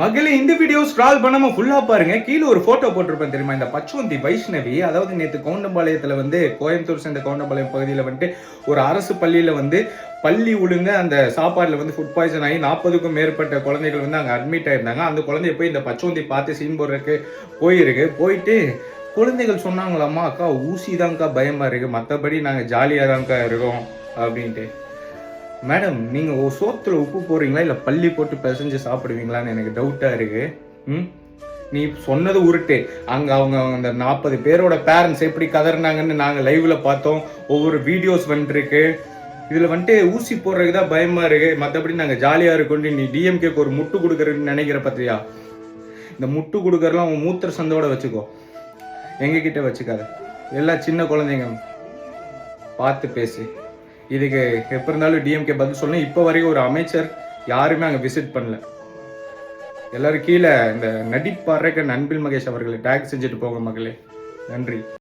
மகளே இந்த video scroll பண்ணாம ஃபுல்லா பாருங்க. கீழே ஒரு போட்டோ போட்டிருப்பேன் தெரியுமா, இந்த பச்சுவந்தி வைஷ்ணவி. அதாவது நேற்று கவுண்டம்பாளையத்துல கோயம்புத்தூர் சேர்ந்த கவுண்டம்பாளையம் பகுதியில் ஒரு அரசு பள்ளியில பள்ளி ஒழுங்க அந்த சாப்பாடுல ஃபுட் பாய்சன் ஆகி 40க்கும் மேற்பட்ட குழந்தைகள் அங்க அட்மிட் ஆயிருந்தாங்க. அந்த குழந்தைய போய் இந்த பச்சுவந்தி பார்த்து சீன் போடுறதுக்கு போயிட்டு குழந்தைகள் சொன்னாங்களாம்மா, அக்கா ஊசி தான்க்கா பயமா இருக்கு, மற்றபடி நாங்க ஜாலியா தான்க்கா இருக்கோம் அப்படின்ட்டு. மேடம் நீங்க சோத்துல உப்பு போடுறீங்களா இல்ல பள்ளி போட்டு பிசைஞ்சு சாப்பிடுவீங்களான்னு எனக்கு டவுட்டா இருக்கு. நீ சொன்னது உருட்டு. அங்க அவங்க அந்த 40 பேரோட பேரண்ட்ஸ் எப்படி கதறினாங்கன்னு நாங்க லைவ்ல பார்த்தோம். ஒவ்வொரு வீடியோஸ் இருக்கு. இதுல ஊசி போடுறதுக்கு தான் பயமா இருக்கு, மற்றபடி நாங்க ஜாலியா இருக்கோம். நீ டிஎம்கேக்கு ஒரு முட்டு கொடுக்கறன்னு நினைக்கிற பத்தியா? இந்த முட்டு கொடுக்கறலாம் உன் மூத்திர சந்தோட வச்சுக்கோ, எங்க கிட்ட வச்சுக்காத. எல்லாம் சின்ன குழந்தைங்க, பார்த்து பேசு. இதுக்கு எப்ப இருந்தாலும் டிஎம்கே பதில் சொல்லணும். இப்போ வரைக்கும் ஒரு அமைச்சர் யாருமே அங்க விசிட் பண்ணல. எல்லாரும் கீழே இந்த நடிப்பாறைக்கு அன்பில் மகேஷ் அவர்களை டேக் செஞ்சுட்டு போங்க மகளே. நன்றி.